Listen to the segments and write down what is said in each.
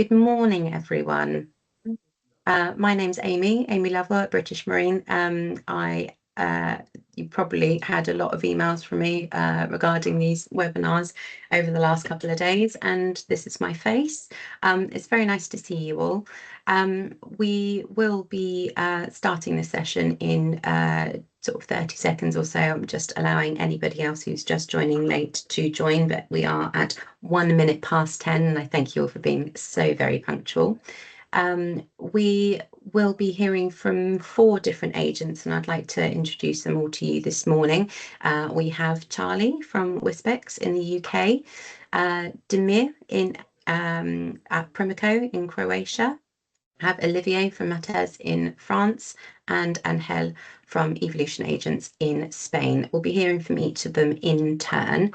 Good morning, everyone. My name's Amy Lovell at British Marine. You probably had a lot of emails from me regarding these webinars over the last couple of days, and this is my face. It's very nice to see you all. We will be starting the session in sort of 30 seconds or so. I'm just allowing anybody else who's just joining late to join, but we are at 1 minute past 10, and I thank you all for being so very punctual. We will be hearing from 4 different agents, and I'd like to introduce them all to you this morning. We have Charlie from Wispex in the UK, Demir at Primico in Croatia, have Olivier from Matez in France, and Angel from Evolution Agents in Spain. We'll be hearing from each of them in turn.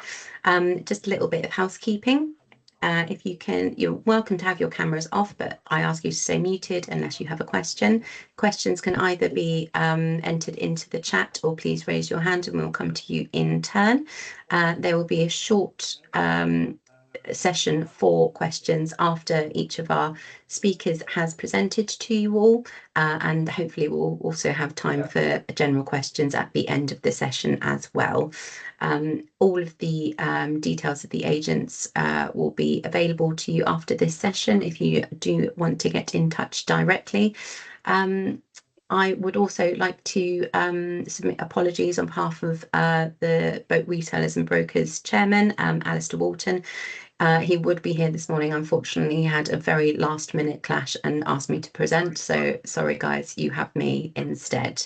Just a little bit of housekeeping. If you can, you're welcome to have your cameras off, but I ask you to stay muted unless you have a question. Questions can either be entered into the chat, or please raise your hand and we'll come to you in turn. There will be a short session for questions after each of our speakers has presented to you all, and hopefully we'll also have time for general questions at the end of the session as well. All of the details of the agents will be available to you after this session if you do want to get in touch directly. I would also like to submit apologies on behalf of the Boat Retailers and Brokers Chairman, Alistair Walton. He would be here this morning. Unfortunately, he had a very last-minute clash and asked me to present. So sorry, guys, you have me instead.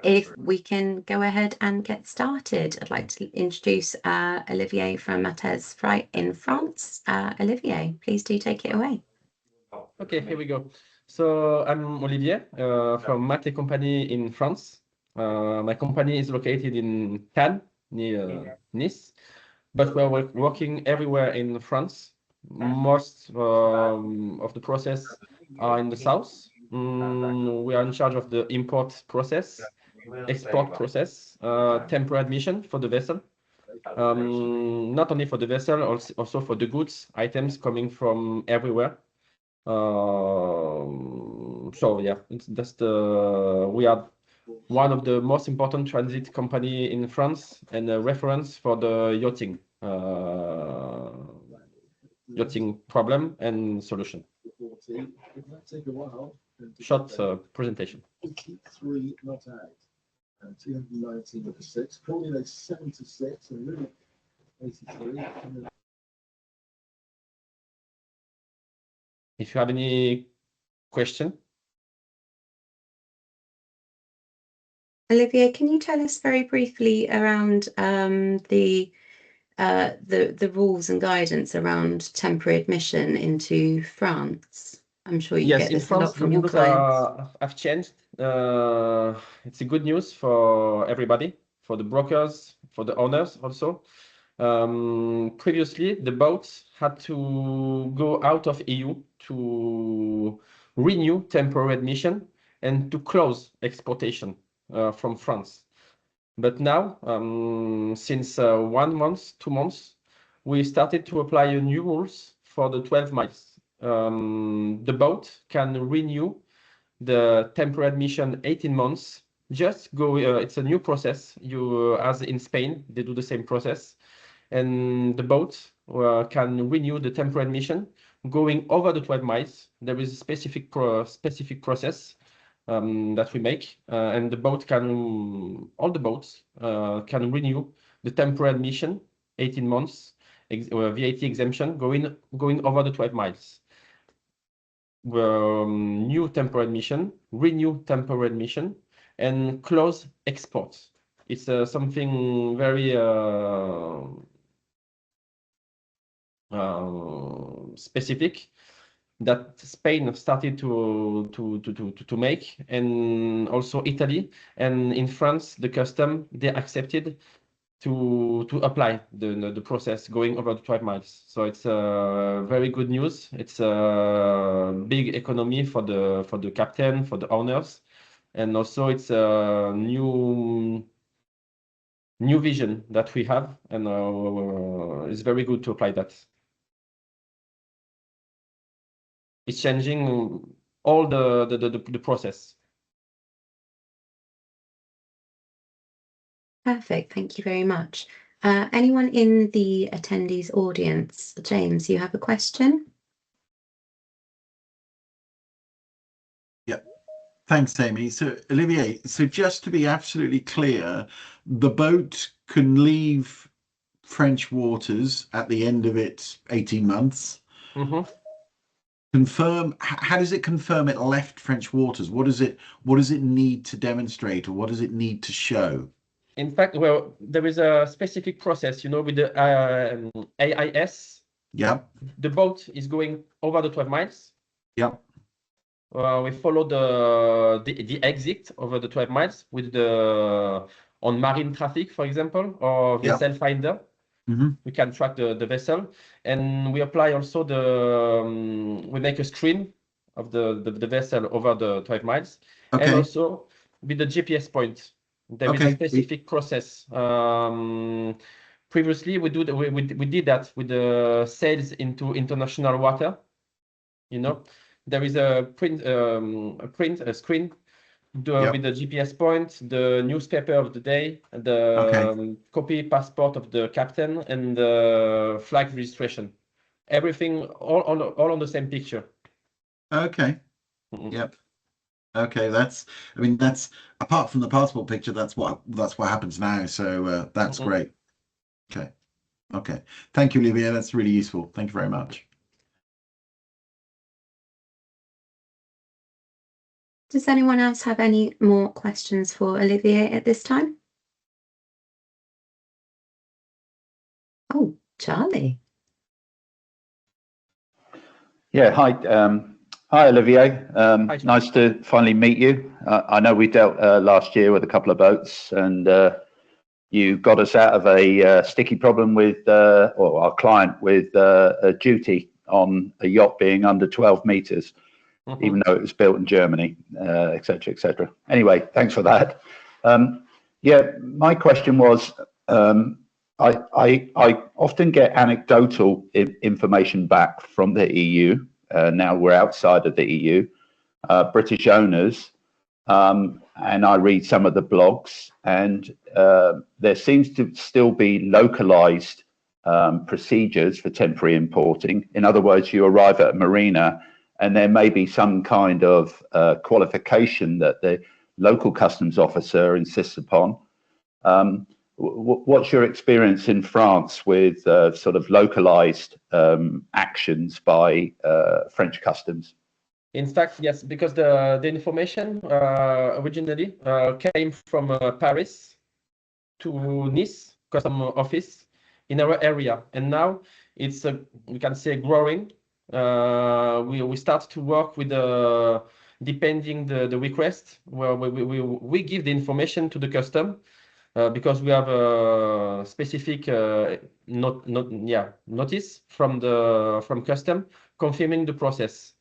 If we can go ahead and get started, I'd like to introduce Olivier from Matez Freight in France. Olivier, please do take it away. Okay, here we go. So I'm Olivier from Mate Company in France. My company is located in Cannes, near Nice, but we're working everywhere in France. Most of the process are in the south. We are in charge of the import process, export process, temporary admission for the vessel. Not only for the vessel, also for the goods, items coming from everywhere. So yeah, we are one of the most important transit company in France and a reference for the yachting problem and solution. Short presentation. 83 not out and 219 of the 6, Cornelius 76 and really 83. If you have any question. Olivier, can you tell us very briefly around the rules and guidance around temporary admission into France? I'm sure you get this a lot from your clients. Have changed. It's a good news for everybody, for the brokers, for the owners also. Previously, the boats had to go out of EU to renew temporary admission and to close exportation from France. But now, since 1 month, 2 months, we started to apply new rules for the 12 miles. The boat can renew the temporary admission 18 months. Just go, it's a new process. As in Spain, they do the same process. And the boat can renew the temporary admission going over the 12 miles. There is a specific process that we make, and all the boats can renew the temporary admission 18 months VAT exemption going over the 12 miles. New temporary admission, renew temporary admission, and close exports. It's something very specific that Spain started to make, and also Italy, and in France the custom they accepted to apply the process going over the 12 miles. So it's very good news. It's a big economy for the captain, for the owners, and also it's a new vision that we have, and it's very good to apply that. it's changing all the process. Perfect. Thank you very much. Anyone in the attendees audience? James, you have a question? Thanks, Amy. So, Olivier, so just to be absolutely clear, the boat can leave French waters at the end of its 18 months. Mm-hmm. Confirm, how does it confirm it left French waters? What does it need to demonstrate, or what does it need to show? In fact, well, there is a specific process, you know, with the AIS. Yeah. The boat is going over the 12 miles. Yeah. We follow the exit over the 12 miles with the on marine traffic, for example, or vessel finder. Mm-hmm. We can track the vessel, and we apply also we make a screen of the vessel over the 12 miles, Okay. and also with the GPS point. There is a specific process. Previously, we did that with the sails into international water. You know, there is a screen with the GPS point, the newspaper of the day, the copy passport of the captain, and the flag registration. Everything all on the same picture. Okay. Yep. Okay, that's apart from the passport picture, that's what happens now. So that's great. Okay. Thank you, Olivier. That's really useful. Thank you very much. Does anyone else have any more questions for Olivier at this time? Oh, Charlie. Yeah, hi. Hi, Olivier. Hi, nice to finally meet you. I know we dealt last year with a couple of boats, and you got us out of a sticky problem with, or our client with a duty on a yacht being under 12 meters, even though it was built in Germany, et cetera, et cetera. Anyway, thanks for that. Yeah, my question was, I often get anecdotal information back from the EU. Now we're outside of the EU, British owners, and I read some of the blogs, and there seems to still be localized procedures for temporary importing. In other words, you arrive at a marina and there may be some kind of qualification that the local customs officer insists upon. What's your experience in France with sort of localized actions by French customs? In fact, yes, because the information originally came from Paris to Nice custom office in our area, and now it's we can say growing. We start to work with depending the request, where we give the information to the custom. Because we have a specific notice from custom confirming the process.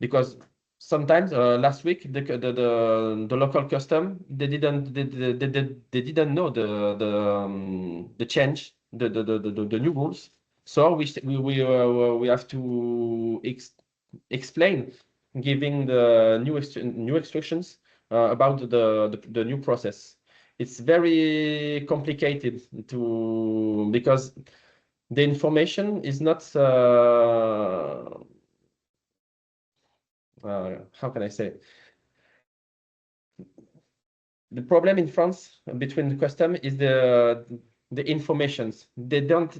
Because sometimes last week the local custom they didn't know the change the new rules. So we have to explain, giving the new instructions about the new process. It's very complicated because the information is not how can I say? The problem in France between the custom is the informations. They don't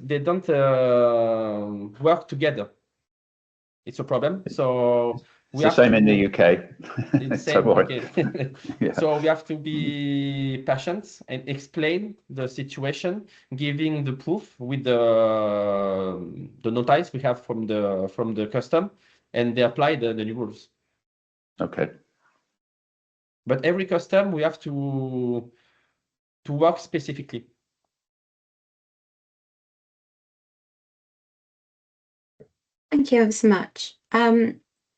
work together. It's a problem. So it's the same in the UK. It's the same. Okay. Yeah. So we have to be patient and explain the situation, giving the proof with the notice we have from the custom, and they apply the new rules. Okay. But every custom we have to work specifically. Thank you ever so much.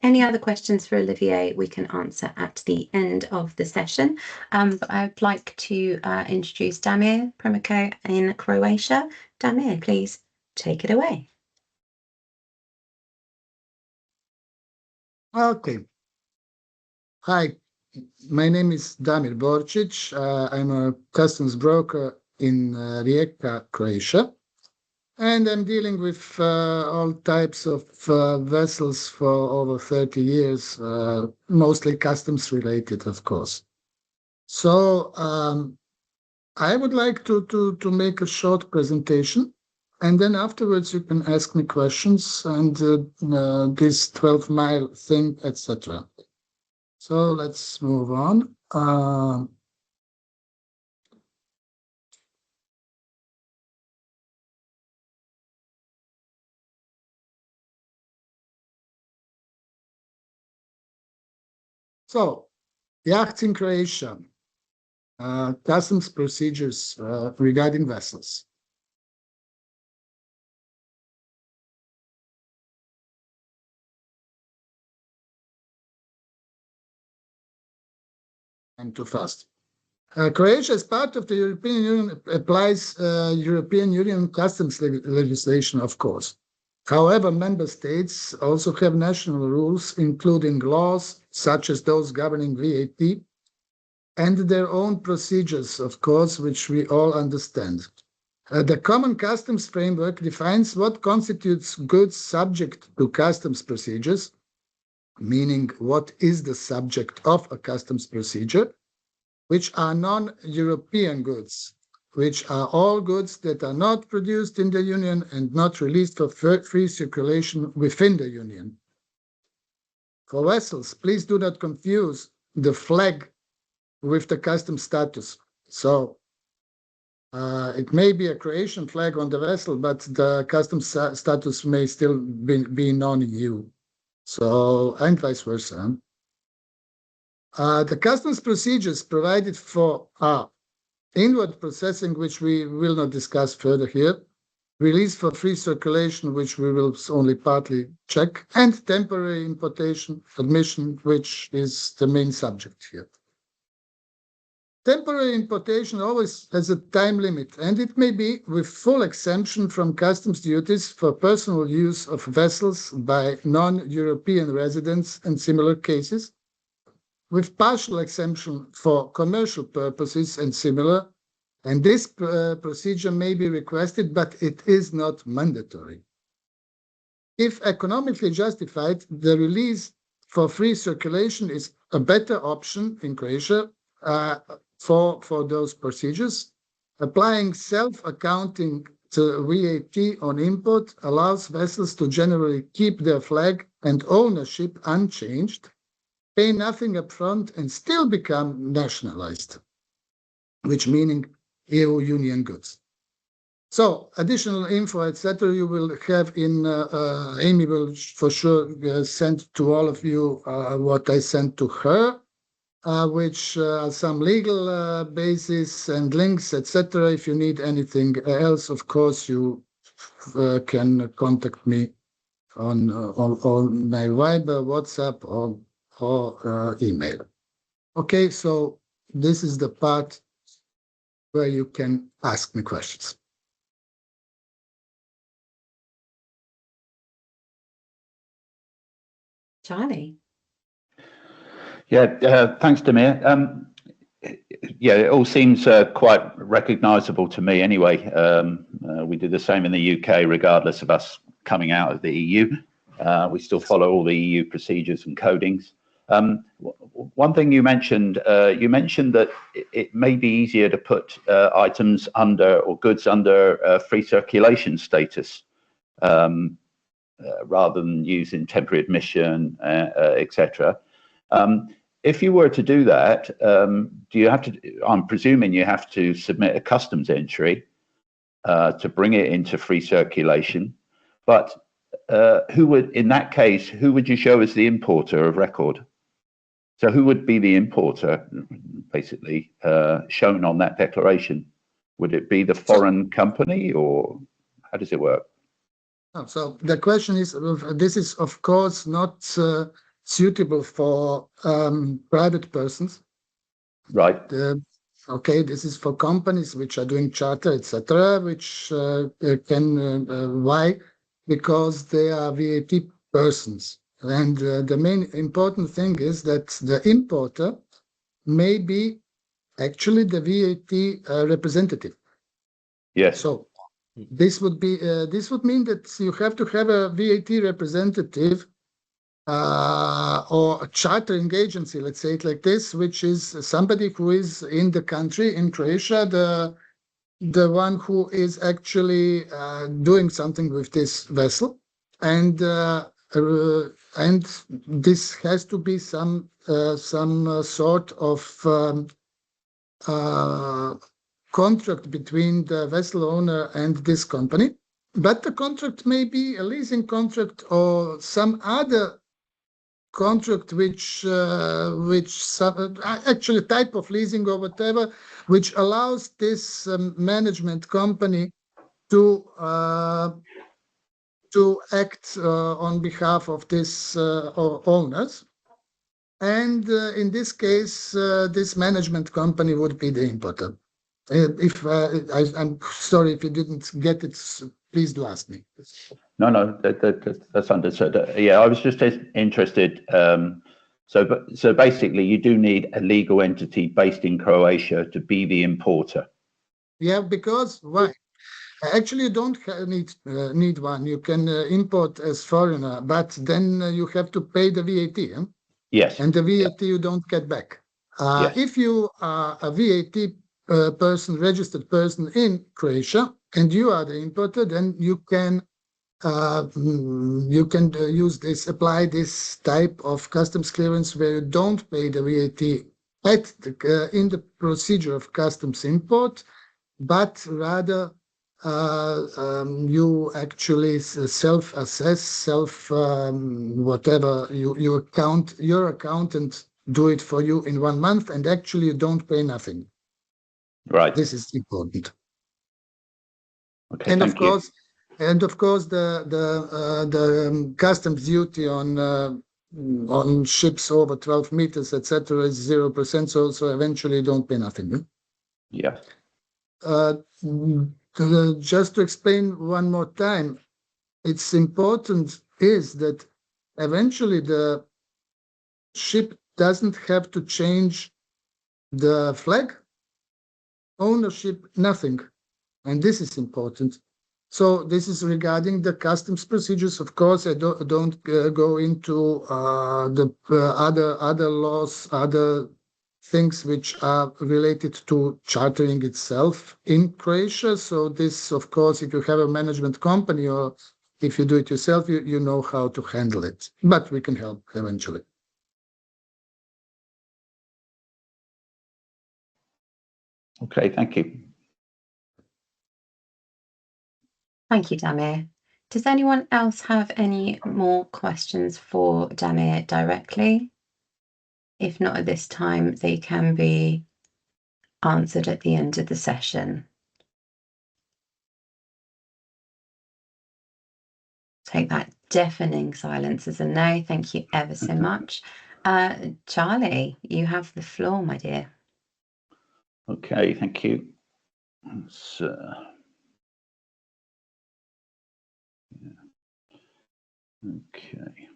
Any other questions for Olivier we can answer at the end of the session. But I would like to introduce Damir Premiko in Croatia. Damir, please take it away. Okay. Hi, my name is Damir Borčić. I'm a customs broker in Rijeka, Croatia, and I'm dealing with all types of vessels for over 30 years, mostly customs related, of course. So I would like to make a short presentation, and then afterwards you can ask me questions and this 12-mile thing, etc. So let's move on. So yachts in Croatia, customs procedures regarding vessels. I'm too fast. Croatia, as part of the European Union, applies European Union customs legislation, of course. However, member states also have national rules, including laws such as those governing VAT, and their own procedures, of course, which we all understand. The Common Customs Framework defines what constitutes goods subject to customs procedures, meaning what is the subject of a customs procedure, which are non-European goods, which are all goods that are not produced in the Union and not released for free circulation within the Union. For vessels, please do not confuse the flag with the customs status. So it may be a Croatian flag on the vessel, but the customs status may still be non-EU. So, and vice versa. The customs procedures provided for are inward processing, which we will not discuss further here, release for free circulation, which we will only partly check, and temporary importation, admission, which is the main subject here. Temporary importation always has a time limit, and it may be with full exemption from customs duties for personal use of vessels by non-European residents and similar cases, with partial exemption for commercial purposes and similar, and this procedure may be requested, but it is not mandatory. If economically justified, the release for free circulation is a better option in Croatia for those procedures. Applying self-accounting to VAT on import allows vessels to generally keep their flag and ownership unchanged, pay nothing upfront, and still become nationalized, which meaning EU Union goods. So additional info, etc., you will have in Amy will for sure send to all of you what I sent to her, which are some legal basis and links, etc. If you need anything else, of course, you can contact me on my Viber, WhatsApp, or email. Okay, so this is the part where you can ask me questions. Charlie. Yeah, thanks, Damir. Yeah, it all seems quite recognisable to me anyway. We did the same in the UK, regardless of us coming out of the EU. We still follow all the EU procedures and codings. One thing you mentioned that it may be easier to put items under or goods under free circulation status rather than using temporary admission, etc. If you were to do that, do you have to? I'm presuming you have to submit a customs entry to bring it into free circulation. But who would, in that case, who would you show as the importer of record? So who would be the importer, basically, shown on that declaration? Would it be the foreign company, or how does it work? So the question is, this is of course not suitable for private persons. Right. Okay, this is for companies which are doing charter, etc., which can, why? Because they are VAT persons. And the main important thing is that the importer may be actually the VAT representative. Yes. So this would mean that you have to have a VAT representative or a chartering agency, let's say it like this, which is somebody who is in the country, in Croatia, the one who is actually doing something with this vessel, and this has to be some sort of contract between the vessel owner and this company. But the contract may be a leasing contract or some other contract which actually type of leasing or whatever, which allows this management company to act on behalf of this owners. And in this case, this management company would be the importer. If I'm sorry if you didn't get it, please do ask me. No, that's understood. Yeah, I was just interested. So basically, you do need a legal entity based in Croatia to be the importer. Yeah, because why? Actually, you don't need one. You can import as foreigner, but then you have to pay the VAT. Huh? Yes. And the VAT you don't get back. Yes. If you are a VAT registered person in Croatia, and you are the importer, then you can apply this type of customs clearance where you don't pay the VAT in the procedure of customs import, but rather you actually self-assess, whatever your accountant do it for you in 1 month, and actually you don't pay nothing. Right. This is important. Okay. And thank of course, the customs duty on ships over 12 meters, etc., is 0%. So eventually you don't pay nothing. Yeah. Just to explain one more time, it's important is that eventually the ship doesn't have to change the flag, ownership, nothing. And this is important. So this is regarding the customs procedures. Of course, I don't go into the other laws, other things which are related to chartering itself in Croatia. So this, of course, if you have a management company or if you do it yourself, you know how to handle it. But we can help eventually. Okay, thank you. Thank you, Damir. Does anyone else have any more questions for Damir directly? If not at this time, they can be answered at the end of the session. Take that deafening silence as a no. Thank you ever so much. Charlie, you have the floor, my dear. Okay, thank you. Okay.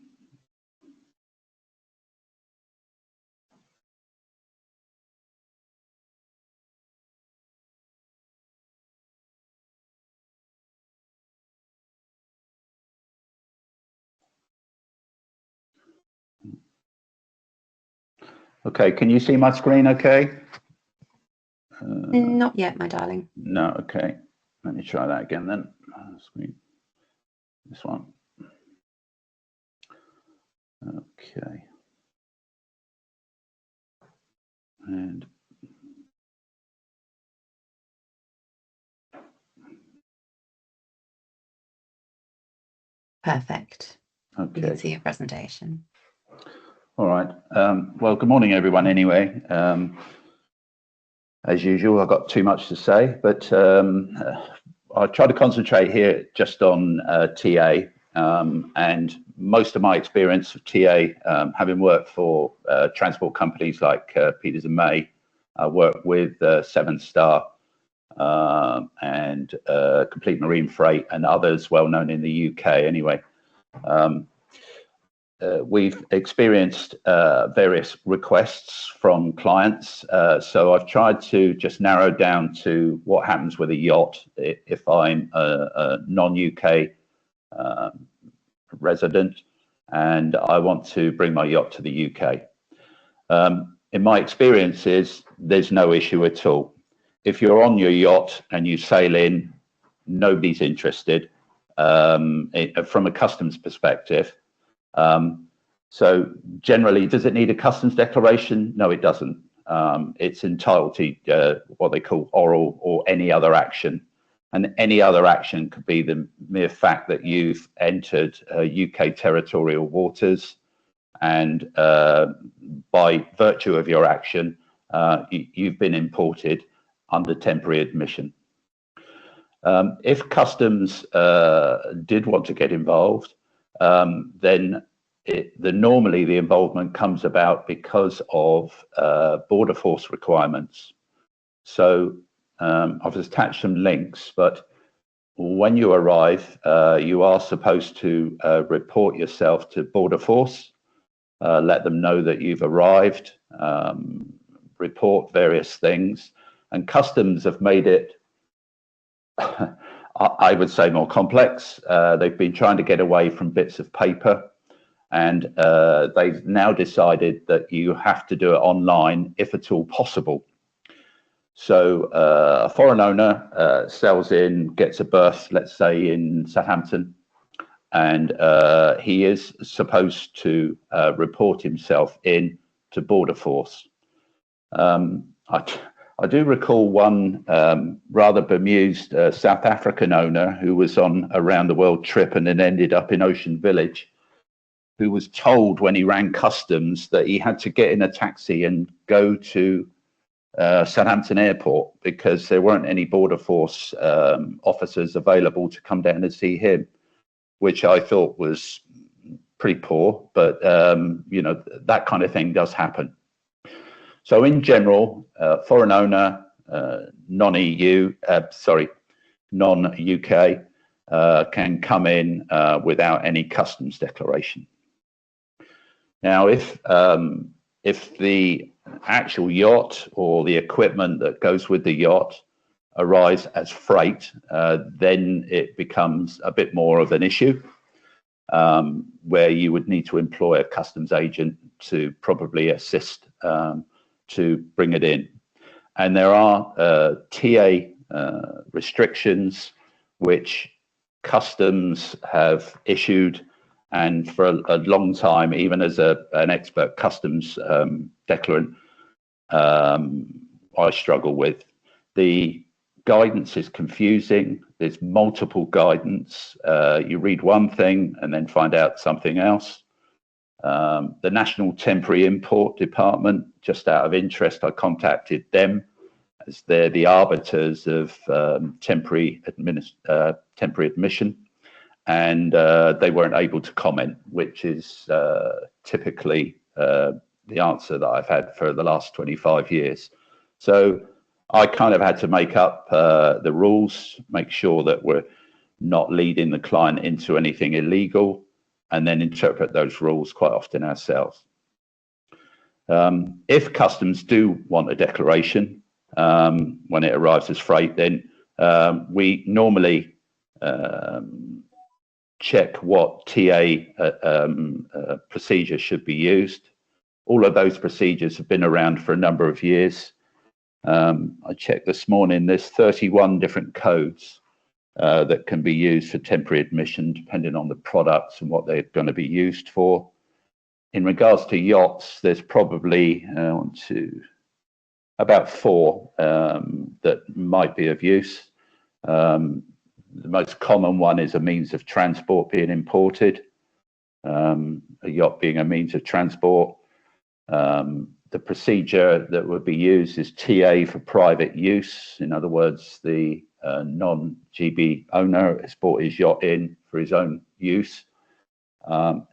Okay, can you see my screen okay? Not yet, my darling. No, okay. Let me try that again then. Screen. This one. Okay. And Perfect. You can okay. see your presentation. All right. Well, good morning, everyone. Anyway, as usual, I've got too much to say, but I'll try to concentrate here just on TA. And most of my experience of TA, having worked for transport companies like Peters and May, I worked with Seven Star and Complete Marine Freight and others well known in the UK. Anyway. we've experienced various requests from clients. So I've tried to just narrow down to what happens with a yacht if I'm a non-UK resident and I want to bring my yacht to the UK. In my experiences, there's no issue at all. If you're on your yacht and you sail in, nobody's interested from a customs perspective. So generally, does it need a customs declaration? No, it doesn't. It's entitled to what they call oral or any other action. And any other action could be the mere fact that you've entered UK territorial waters, and by virtue of your action, you've been imported under temporary admission. If customs did want to get involved, then normally the involvement comes about because of border force requirements. So I've attached some links, but when you arrive, you are supposed to report yourself to border force, let them know that you've arrived, report various things, and customs have made it, I would say, more complex. They've been trying to get away from bits of paper, and they've now decided that you have to do it online if at all possible. So a foreign owner sails in, gets a berth, let's say in Southampton, and he is supposed to report himself in to border force. I do recall one rather bemused South African owner who was on a round the world trip and then ended up in Ocean Village, who was told when he rang customs that he had to get in a taxi and go to Southampton Airport because there weren't any border force officers available to come down and see him, which I thought was pretty poor, but you know, that kind of thing does happen. So in general, foreign owner, non-EU, non-UK, can come in without any customs declaration. Now, if the actual yacht or the equipment that goes with the yacht arrives as freight, then it becomes a bit more of an issue, where you would need to employ a customs agent to probably assist to bring it in. And there are TA restrictions which customs have issued, and for a long time, even as an expert customs declarant, I struggle with. The guidance is confusing. There's multiple guidance. You read one thing and then find out something else. The National Temporary Import Department, just out of interest, I contacted them as they're the arbiters of temporary admission, and they weren't able to comment, which is typically the answer that I've had for the last 25 years. So I kind of had to make up the rules, make sure that we're not leading the client into anything illegal, and then interpret those rules quite often ourselves. If customs do want a declaration when it arrives as freight, then we normally check what TA procedure should be used. All of those procedures have been around for a number of years. I checked this morning, there's 31 different codes that can be used for temporary admission, depending on the products and what they're going to be used for. In regards to yachts, there's probably about 4 that might be of use. The most common one is a means of transport being imported, a yacht being a means of transport. The procedure that would be used is TA for private use. In other words, the non-GB owner has bought his yacht in for his own use.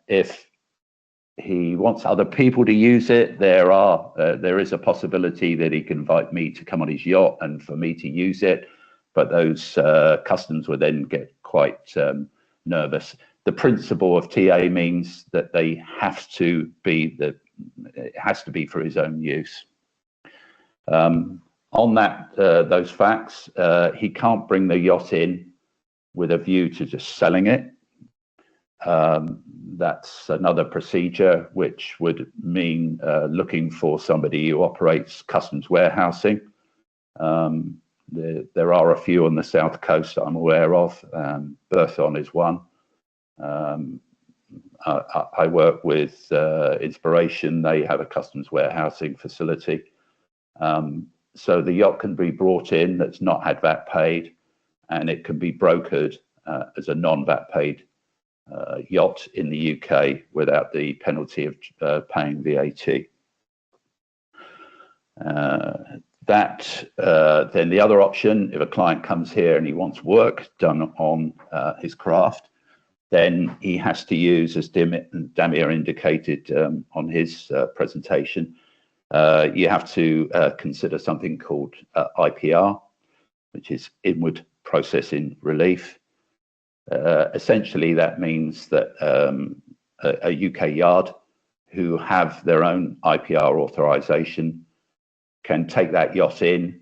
If he wants other people to use it, there is a possibility that he can invite me to come on his yacht and for me to use it, but those customs would then get quite nervous. The principle of TA means that they have to be it has to be for his own use. On that, those facts, he can't bring the yacht in with a view to just selling it. That's another procedure, which would mean looking for somebody who operates customs warehousing. There are a few on the south coast that I'm aware of. Berthon is one. I work with Inspiration. They have a customs warehousing facility. So the yacht can be brought in that's not had VAT paid, and it can be brokered as a non-VAT paid yacht in the UK without the penalty of paying VAT. Then the other option, if a client comes here and he wants work done on his craft, then he has to use, as Damir indicated on his presentation, you have to consider something called IPR, which is inward processing relief. Essentially, that means that a UK yard who have their own IPR authorization can take that yacht in,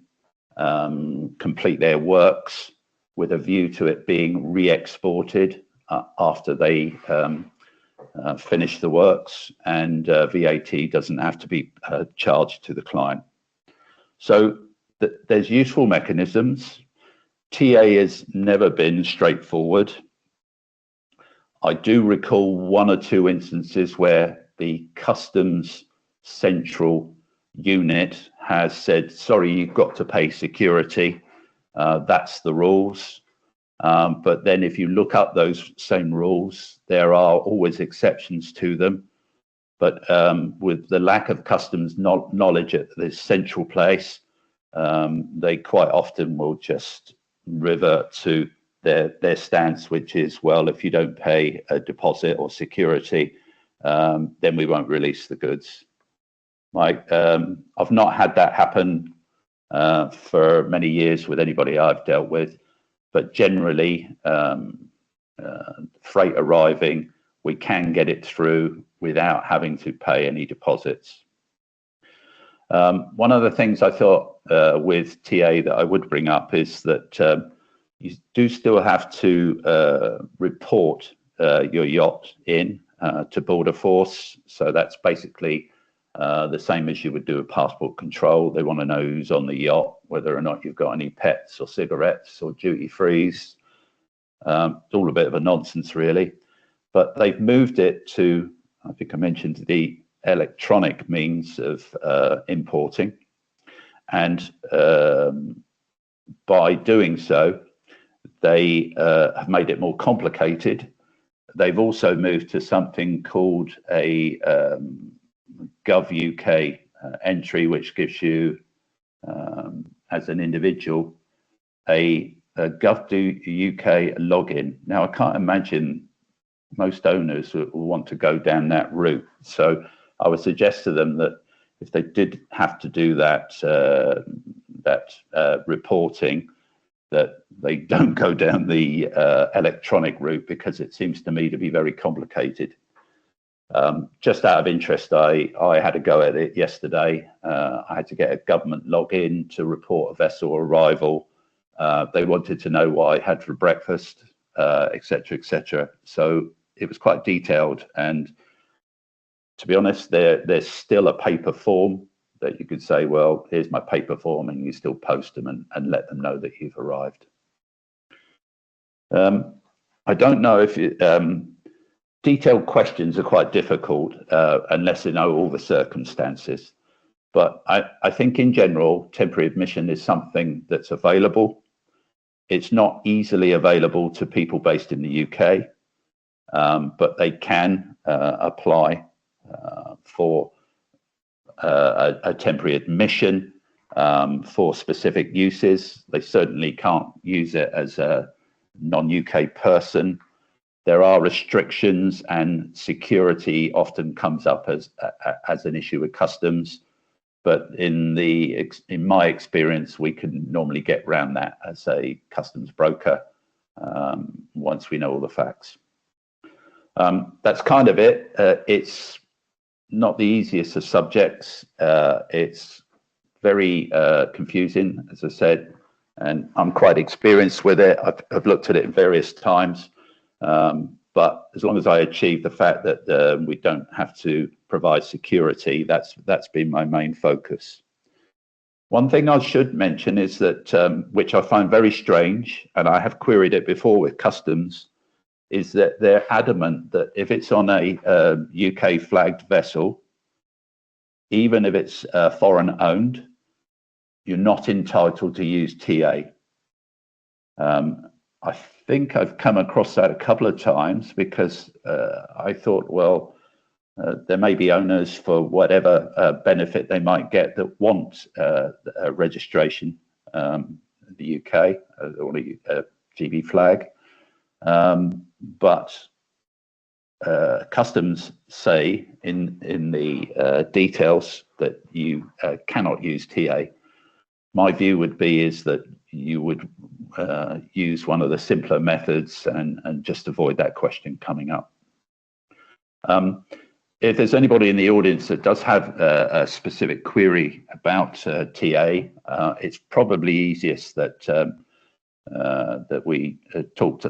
complete their works with a view to it being re-exported after they finish the works, and VAT doesn't have to be charged to the client. So there's useful mechanisms. TA has never been straightforward. I do recall one or two instances where the customs central unit has said, sorry, you've got to pay security. That's the rules. But then if you look up those same rules, there are always exceptions to them. But with the lack of customs knowledge at this central place, they quite often will just revert to their stance, which is, well, if you don't pay a deposit or security, then we won't release the goods. I've not had that happen for many years with anybody I've dealt with, but generally, freight arriving, we can get it through without having to pay any deposits. One of the things I thought with TA that I would bring up is that you do still have to report your yacht in to Border Force. So that's basically the same as you would do a passport control. They want to know who's on the yacht, whether or not you've got any pets or cigarettes or duty frees. It's all a bit of a nonsense, really. But they've moved it to, I think I mentioned, the electronic means of importing. And by doing so, they have made it more complicated. They've also moved to something called a Gov UK entry, which gives you, as an individual, a Gov UK login. Now, I can't imagine most owners will want to go down that route. So I would suggest to them that if they did have to do that reporting, that they don't go down the electronic route, because it seems to me to be very complicated. Just out of interest, I had a go at it yesterday. I had to get a government login to report a vessel arrival. They wanted to know what I had for breakfast, etc., etc. So it was quite detailed. And to be honest, there's still a paper form that you could say, well, here's my paper form, and you still post them and let them know that you've arrived. I don't know if detailed questions are quite difficult unless they know all the circumstances. But I think in general, temporary admission is something that's available. It's not easily available to people based in the UK, but they can apply for a temporary admission for specific uses. They certainly can't use it as a non-UK person. There are restrictions, and security often comes up as an issue with customs. But in my experience, we can normally get around that as a customs broker once we know all the facts. That's kind of it. It's not the easiest of subjects. It's very confusing, as I said, and I'm quite experienced with it. I've looked at it various times, but as long as I achieve the fact that we don't have to provide security, that's been my main focus. One thing I should mention is that, which I find very strange, and I have queried it before with customs, is that they're adamant that if it's on a UK flagged vessel, even if it's foreign owned, you're not entitled to use TA. I think I've come across that a couple of times because I thought, well, there may be owners for whatever benefit they might get that want a registration in the UK or a GB flag. But customs say in the details that you cannot use TA. My view would be is that you would use one of the simpler methods and just avoid that question coming up. If there's anybody in the audience that does have a specific query about TA, it's probably easiest that that we talk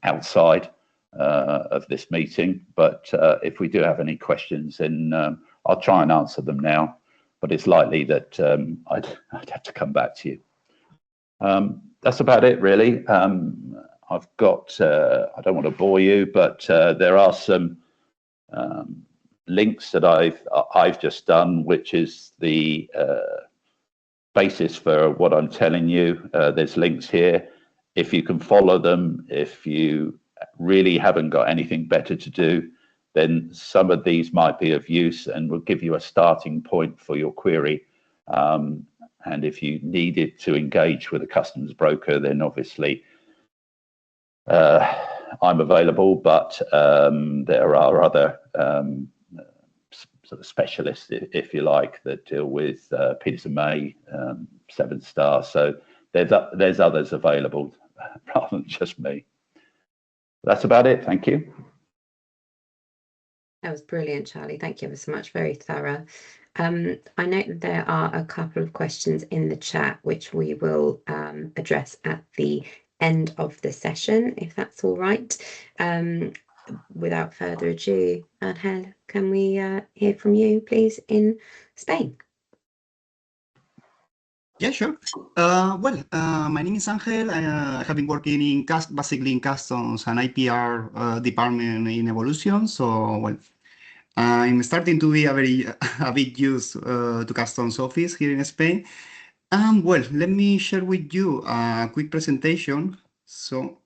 outside of this meeting. But if we do have any questions, then I'll try and answer them now. But it's likely that I'd have to come back to you. That's about it, really. I've got, I don't want to bore you, but there are some links that I've just done, which is the basis for what I'm telling you. There's links here. If you can follow them, if you really haven't got anything better to do, then some of these might be of use and will give you a starting point for your query. And if you needed to engage with a customs broker, then obviously I'm available, but there are other sort of specialists, if you like, that deal with Peters and May, 7 Star. So there's others available rather than just me. That's about it. Thank you. That was brilliant, Charlie. Thank you ever so much. Very thorough. I note that there are a couple of questions in the chat, which we will address at the end of the session, if that's all right. Without further ado, Angel, can we hear from you, please, in Spain? Yeah, sure. My name is Angel. I have been working in basically in customs and IPR department in Evolution. So, well, I'm starting to be a bit used to customs office here in Spain. Well, let me share with you a quick presentation. So,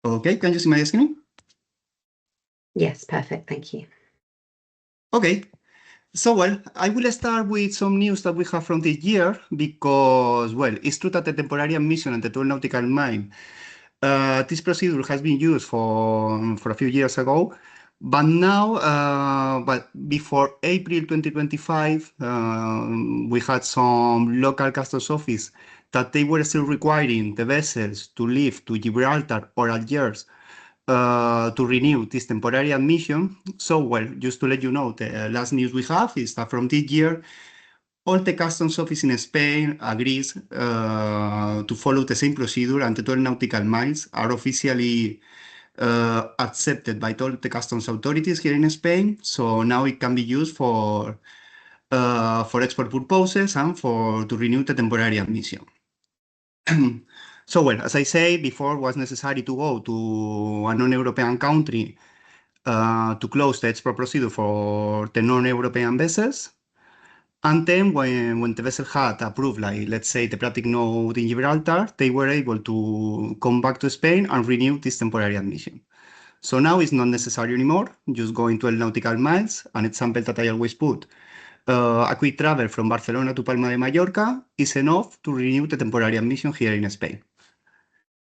okay, can you see my screen? Yes, perfect. Thank you. Okay. So, well, I will start with some news that we have from this year because, well, it's true that the temporary admission and the 12 nautical mile, this procedure has been used for a few years ago, but now, but before April 2025, we had some local customs office that they were still requiring the vessels to leave to Gibraltar or Algiers to renew this temporary admission. So, well, just to let you know, the last news we have is that from this year, all the customs office in Spain agrees to follow the same procedure, and the 12 nautical miles are officially accepted by all the customs authorities here in Spain. So now it can be used for export purposes and to renew the temporary admission. So, well, as I say before, it was necessary to go to a non-European country to close the export procedure for the non-European vessels. And then when the vessel had approved, like, let's say, the Pratic node in Gibraltar, they were able to come back to Spain and renew this temporary admission. So now it's not necessary anymore, just going 12 nautical miles. An example that I always put, a quick travel from Barcelona to Palma de Mallorca is enough to renew the temporary admission here in Spain.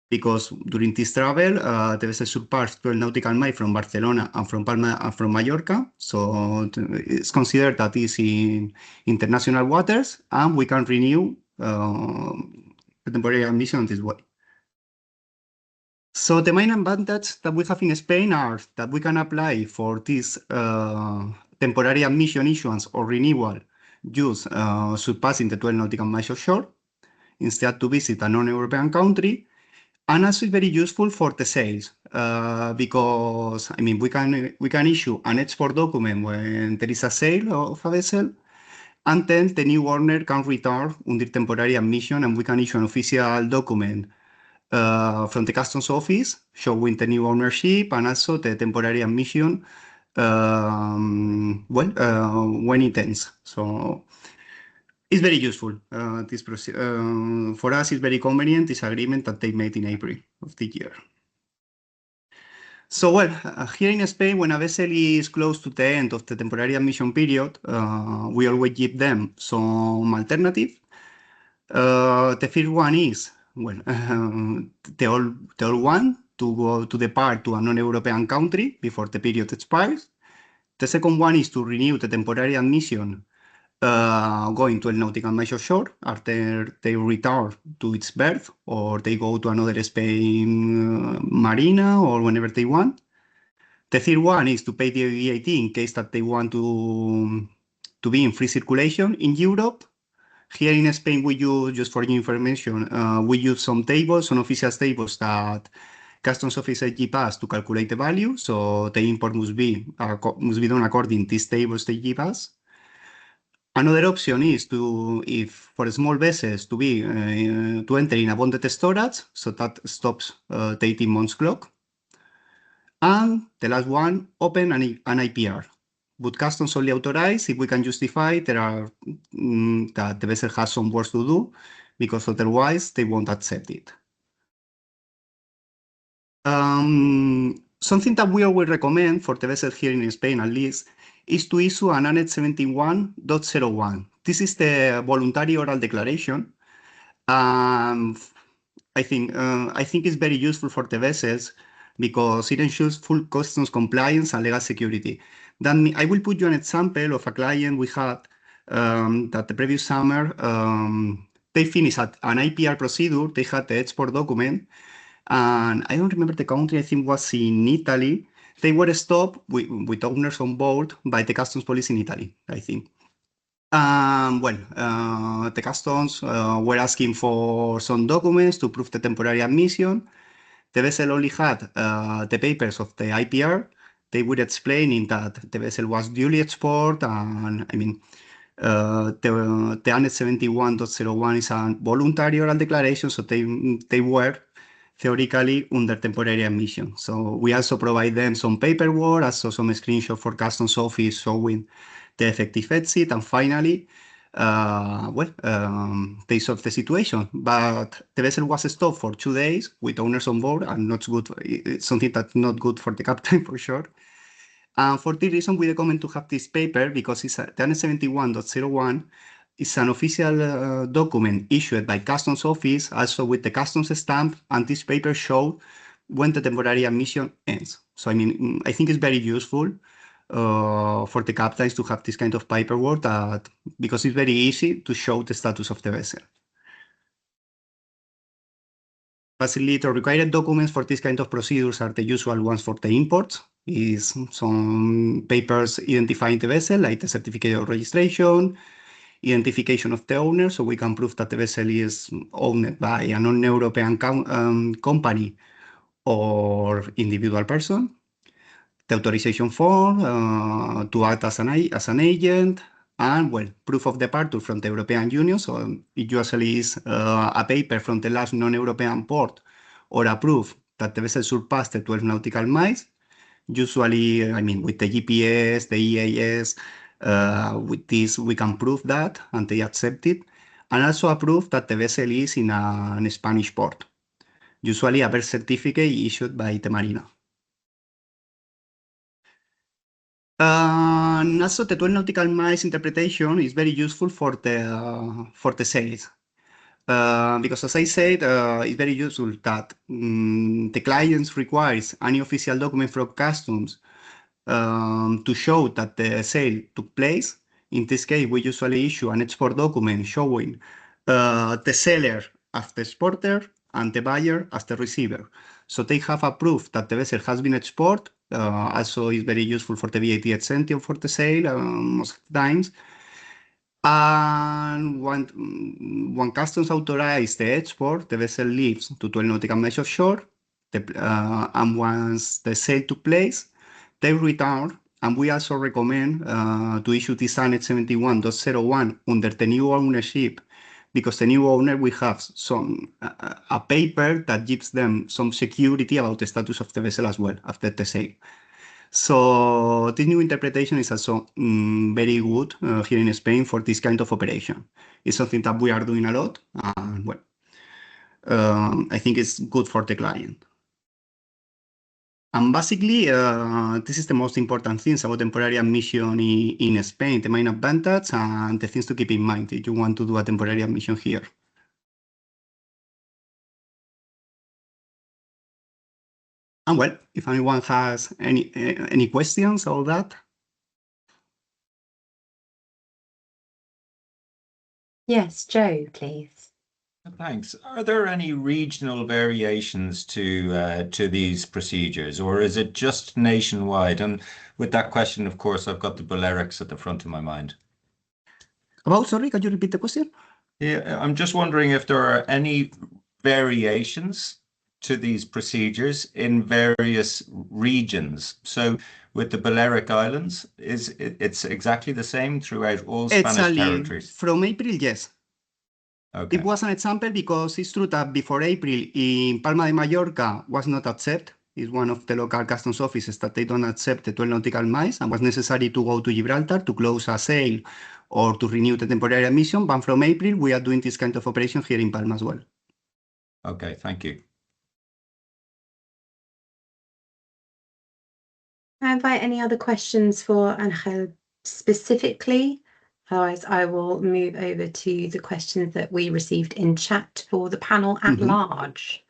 because during this travel, the vessel surpassed 12 nautical miles from Barcelona and from Palma and from Mallorca. So it's considered that it's in international waters, and we can renew the temporary admission this way. So the main advantage that we have in Spain are that we can apply for this temporary admission issuance or renewal use surpassing the 12 nautical miles offshore instead to visit a non-European country. And also it's very useful for the sales because I mean we can issue an export document when there is a sale of a vessel, and then the new owner can return under temporary admission, and we can issue an official document from the customs office showing the new ownership and also the temporary admission when it ends. So it's very useful. For us, it's very convenient, this agreement that they made in April of the year. So, well, here in Spain, when a vessel is close to the end of the temporary admission period, we always give them some alternative. The first one is, well, the old one to go to depart to a non-European country before the period expires. The second one is to renew the temporary admission going to a nautical miles offshore after they return to its berth, or they go to another Spain marina, or whenever they want. The third one is to pay the VAT in case that they want to be in free circulation in Europe. Here in Spain, we use, just for your information, we use some tables, some official tables that customs officers give us to calculate the value. So the import must be done according to these tables they give us. Another option is to, if for small vessels, to enter in a bonded storage, so that stops the 18 months clock. And the last one, open an IPR. But customs only authorize if we can justify that the vessel has some work to do, because otherwise they won't accept it. Something that we always recommend for the vessels here in Spain, at least, is to issue an Annex 71.01. This is the voluntary oral declaration. I think it's very useful for the vessels because it ensures full customs compliance and legal security. Then I will put you an example of a client we had that the previous summer they finished an IPR procedure. They had the export document, and I don't remember the country. I think it was in Italy. They were stopped with owners on board by the customs police in Italy, I think. The customs were asking for some documents to prove the temporary admission. The vessel only had the papers of the IPR. They were explaining that the vessel was duly exported, and I mean, the Annex 71.01 is a voluntary oral declaration, so they were theoretically under temporary admission. So we also provide them some paperwork, also some screenshot for customs office showing the effective exit, and finally, they solved the situation. But the vessel was stopped for 2 days with owners on board, and not good. It's something that's not good for the captain for sure. And for this reason, we recommend to have this paper because it's the Annex 71.01. It's an official document issued by Customs Office, also with the customs stamp, and this paper shows when the temporary admission ends. So, I mean, I think it's very useful for the captains to have this kind of paperwork because it's very easy to show the status of the vessel. Facilitate or required documents for this kind of procedures are the usual ones for the imports. Is some papers identifying the vessel, like the certificate of registration, identification of the owner, so we can prove that the vessel is owned by a non-European company or individual person. The authorization form to act as an agent, and well, proof of departure from the European Union. So it usually is a paper from the last non-European port or a proof that the vessel surpassed the 12 nautical miles. Usually, I mean, with the GPS, the EAS, with this, we can prove that, and they accept it. And also a proof that the vessel is in a Spanish port. Usually a birth certificate issued by the marina. And also the 12 nautical miles interpretation is very useful for the sales. Because as I said, it's very useful that the clients requires any official document from customs to show that the sale took place. In this case, we usually issue an export document showing the seller as the exporter and the buyer as the receiver. So they have a proof that the vessel has been exported. Also, is very useful for the VAT exemption for the sale most times. And when customs authorize the export, the vessel leaves to 12 nautical miles offshore. And once the sale took place, they return. And we also recommend to issue this Annex 71.01 under the new ownership, because the new owner will have some a paper that gives them some security about the status of the vessel as well after the sale. So this new interpretation is also very good here in Spain for this kind of operation. It's something that we are doing a lot, and well, I think it's good for the client. And basically, this is the most important things about temporary admission in Spain, the main advantage and the things to keep in mind if you want to do a temporary admission here. And well, if anyone has any questions about that. Yes, Joe, please. Thanks. Are there any regional variations to these procedures, or is it just nationwide? And with that question, of course, I've got the Balearics at the front of my mind. Sorry, can you repeat the question? Yeah, I'm just wondering if there are any variations to these procedures in various regions. So with the Balearic Islands, it's exactly the same throughout all Spanish territories? From April, yes. Okay. It was an example because it's true that before April in Palma de Mallorca was not accepted. It's one of the local customs offices that they don't accept the 12 nautical miles, and was necessary to go to Gibraltar to close a sale or to renew the temporary admission. But from April, we are doing this kind of operation here in Palma as well. Okay, thank you. I invite any other questions for Angel specifically. Otherwise, I will move over to the questions that we received in chat for the panel at large.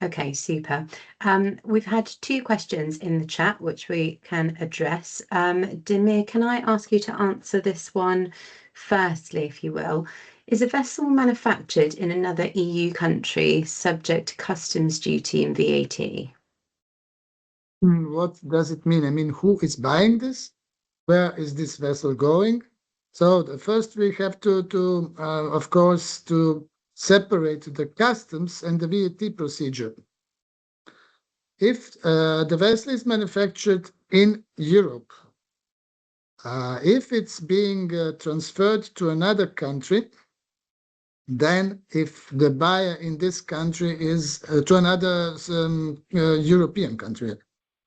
Okay, super. We've had two questions in the chat which we can address. Demir, can I ask you to answer this one firstly, if you will? Is a vessel manufactured in another EU country subject to customs duty and VAT? What does it mean? I mean, who is buying this? Where is this vessel going? So first we have to of course, to separate the customs and the VAT procedure. If the vessel is manufactured in Europe, if it's being transferred to another country, then if the buyer in this country is to another European country,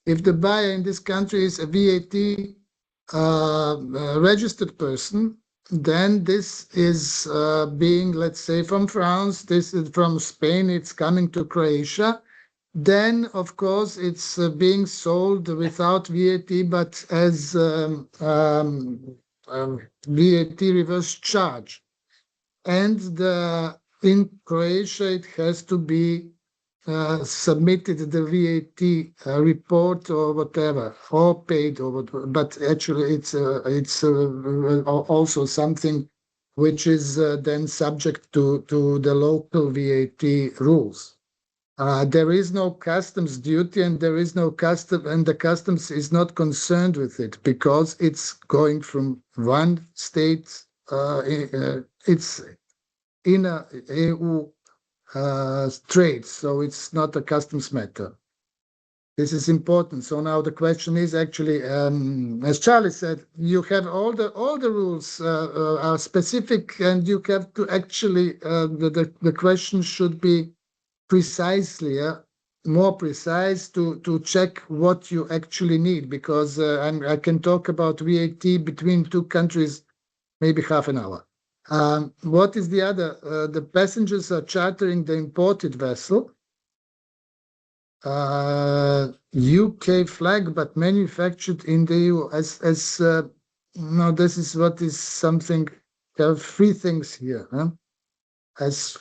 if the buyer in this country is a VAT registered person, then this is being, let's say, from France, this is from Spain, it's coming to Croatia. Then, of course, it's being sold without VAT, but as VAT reverse charge. And in Croatia, it has to be submitted the VAT report or whatever, or paid or whatever. But actually, it's also something which is then subject to the local VAT rules. There is no customs duty, and there is no custom, and the customs is not concerned with it because it's going from one state. It's in a EU trade, so it's not a customs matter. This is important. So now the question is actually, as Charlie said, you have all the rules are specific, and you have to actually the question should be precisely more precise to check what you actually need, because I can talk about VAT between two countries maybe half an hour. What is the other? The passengers are chartering the imported vessel, UK flag, but manufactured in the EU. As No, this is what is something. There are three things here. Huh? As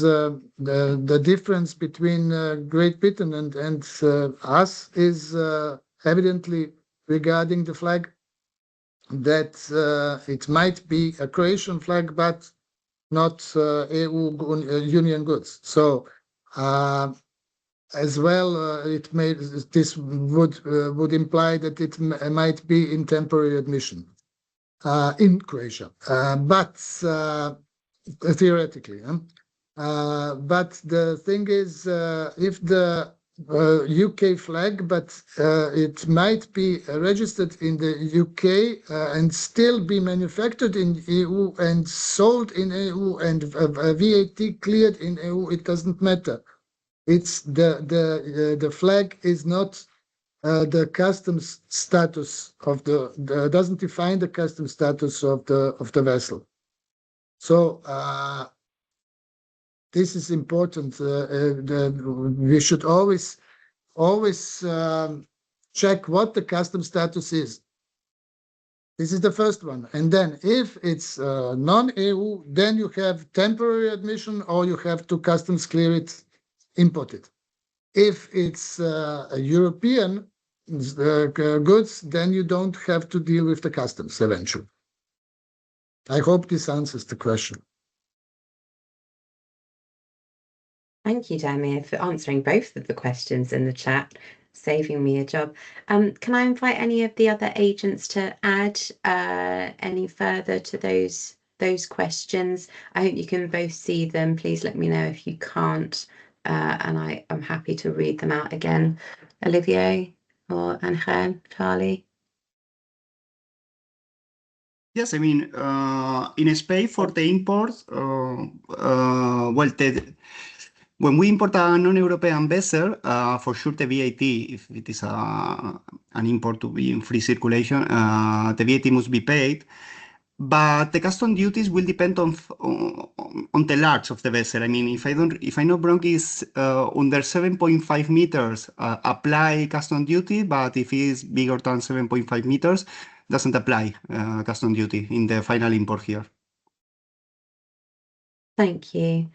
the difference between Great Britain and us is evidently regarding the flag, that it might be a Croatian flag, but not EU Union goods. So as well, this would imply that it might be in temporary admission in Croatia, but theoretically. But the thing is, if the UK flag, but it might be registered in the UK and still be manufactured in EU and sold in EU and VAT cleared in EU, it doesn't matter. It's the flag is not the customs status of doesn't define the customs status of the vessel. So this is important. We should always check what the customs status is. This is the first one. And then if it's non-EU, then you have temporary admission or you have to customs clear it, import it. If it's a European goods, then you don't have to deal with the customs eventually. I hope this answers the question. Thank you, Damir, for answering both of the questions in the chat, saving me a job. Can I invite any of the other agents to add any further to those questions? I hope you can both see them. Please let me know if you can't, and I'm happy to read them out again. Olivier or Angel, Charlie? Yes, I mean, in Spain for the imports, when we import a non-European vessel, for sure the VAT, if it is an import to be in free circulation, the VAT must be paid. But the custom duties will depend on the large of the vessel. I mean, if I'm not wrong, is under 7.5 meters apply custom duty, but if it's bigger than 7.5 meters, doesn't apply custom duty in the final import here. Thank you.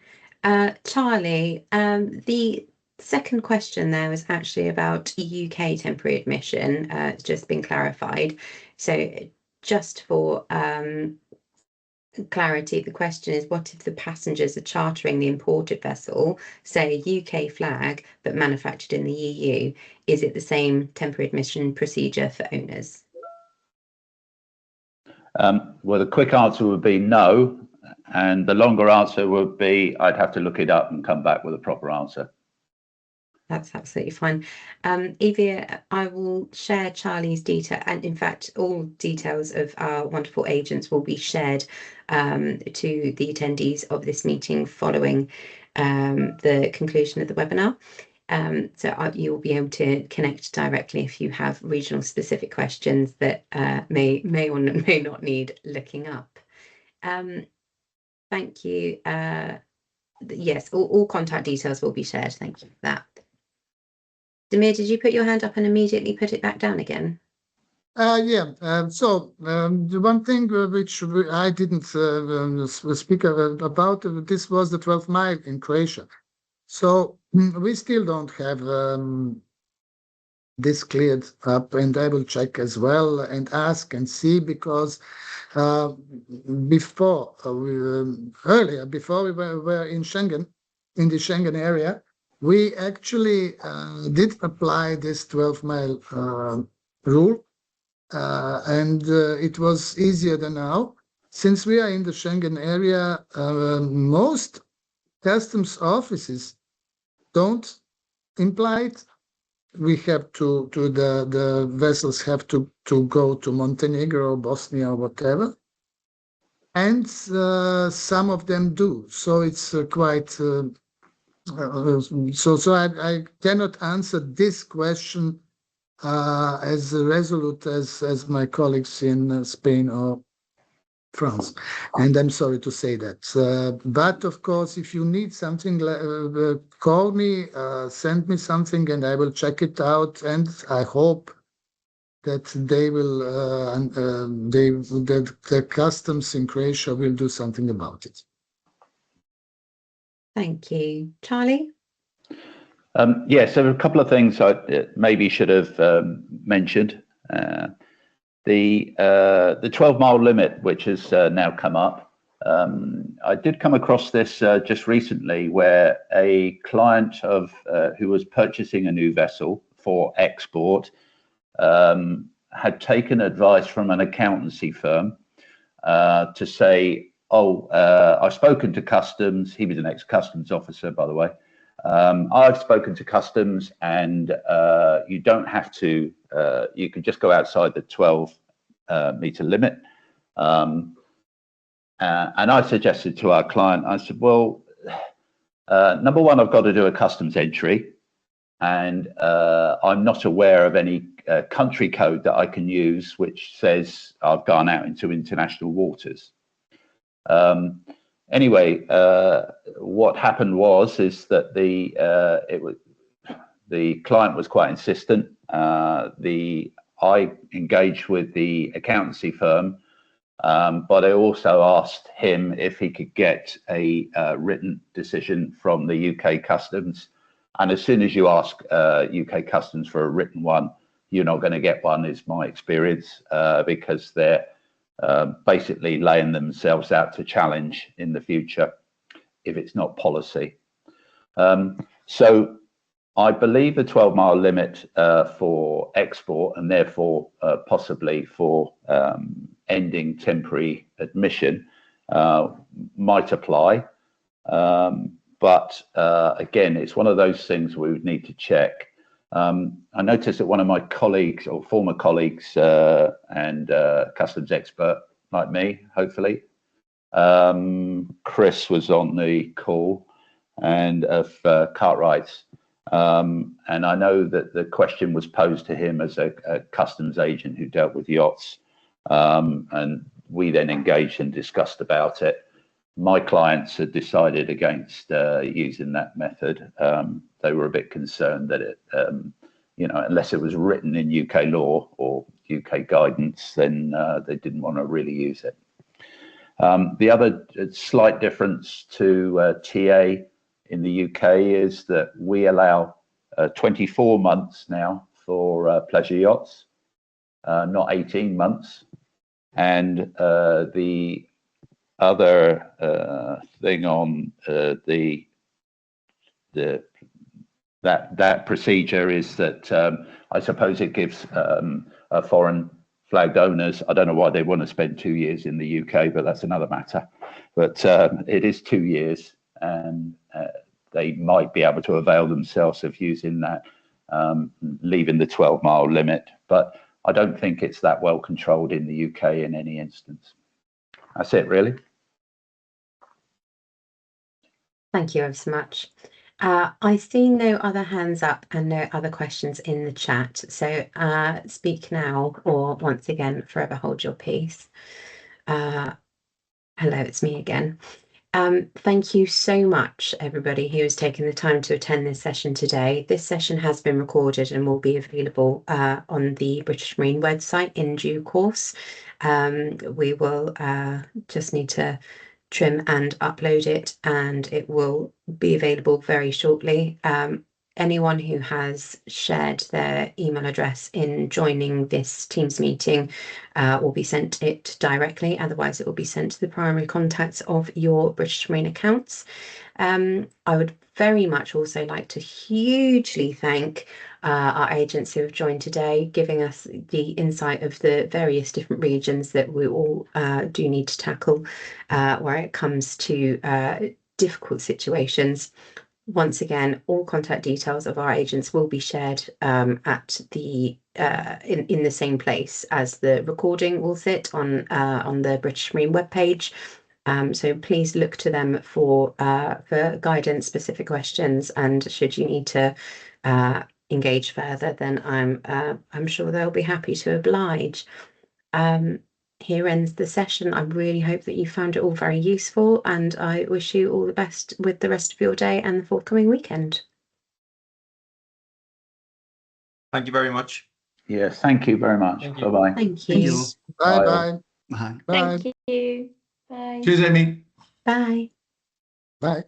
Charlie, the second question there was actually about UK temporary admission. It's just been clarified. So just for clarity, the question is, what if the passengers are chartering the imported vessel, say UK flag, but manufactured in the EU? Is it the same temporary admission procedure for owners? Well, the quick answer would be no. And the longer answer would be, I'd have to look it up and come back with a proper answer. That's absolutely fine. Evie, I will share Charlie's detail, and in fact, all details of our wonderful agents will be shared to the attendees of this meeting following the conclusion of the webinar. So you'll be able to connect directly if you have regional specific questions that may or may not need looking up. Thank you. Yes, all contact details will be shared. Thank you for that. Damir, did you put your hand up and immediately put it back down again? Yeah. So the one thing which I didn't speak about, this was the 12 mile in Croatia. So we still don't have this cleared up, and I will check as well and ask and see, because before we were in Schengen, in the Schengen area, we actually did apply this 12 mile rule, and it was easier than now. Since we are in the Schengen area, most customs offices don't imply it. We have the vessels have to go to Montenegro, Bosnia, or whatever, and some of them do. So it's quite. So I cannot answer this question as resolute as my colleagues in Spain or France, and I'm sorry to say that. But of course, if you need something, call me, send me something, and I will check it out. And I hope that they will that the customs in Croatia will do something about it. Thank you. Charlie? Yes, there are a couple of things I maybe should have mentioned. The 12-mile limit, which has now come up. I did come across this just recently, where a client of who was purchasing a new vessel for export had taken advice from an accountancy firm to say, "Oh, I've spoken to customs." He was an ex-customs officer, by the way. I've spoken to customs, and you don't have to. You can just go outside the 12-meter limit. And I suggested to our client, I said, "Well, number one, I've got to do a customs entry, and I'm not aware of any country code that I can use which says I've gone out into international waters." Anyway, what happened is that the client was quite insistent. I engaged with the accountancy firm, but I also asked him if he could get a written decision from the UK Customs. And as soon as you ask UK Customs for a written one, you're not going to get one, is my experience, because they're basically laying themselves out to challenge in the future if it's not policy. So I believe the 12-mile limit for export, and therefore possibly for ending temporary admission, might apply. But again, it's one of those things we would need to check. I noticed that one of my colleagues, or former colleagues, and customs expert like me, hopefully, Chris, was on the call, and of Cartwright's. And I know that the question was posed to him as a customs agent who dealt with yachts. And we then engaged and discussed about it. My clients had decided against using that method. They were a bit concerned that it, unless it was written in UK law or UK guidance, then they didn't want to really use it. The other slight difference to TA in the UK is that we allow 24 months now for pleasure yachts, not 18 months. And the other thing on that procedure is that I suppose it gives foreign flagged owners, I don't know why they want to spend 2 years in the UK, but that's another matter. But it is 2 years, and they might be able to avail themselves of using that, leaving the 12-mile limit. But I don't think it's that well controlled in the UK in any instance. That's it, really. Thank you ever so much. I see no other hands up and no other questions in the chat. So speak now, or once again, forever hold your peace. Hello, it's me again. Thank you so much, everybody who has taken the time to attend this session today. This session has been recorded and will be available on the British Marine website in due course. We will just need to trim and upload it, and it will be available very shortly. Anyone who has shared their email address in joining this Teams meeting will be sent it directly. Otherwise, it will be sent to the primary contacts of your British Marine accounts. I would very much also like to hugely thank our agents who have joined today, giving us the insight of the various different regions that we all do need to tackle where it comes to difficult situations. Once again, all contact details of our agents will be shared at the in the same place as the recording will sit on the British Marine webpage. So please look to them for guidance, specific questions, and should you need to engage further, then I'm sure they'll be happy to oblige. Here ends the session. I really hope that you found it all very useful, and I wish you all the best with the rest of your day and the forthcoming weekend. Thank you very much. Yes, thank you very much. Thank you. Bye-bye. Thank Thank you. you. Bye Bye. bye. Bye. Bye. Thank you. Bye. Cheers, Amy. Bye. Bye.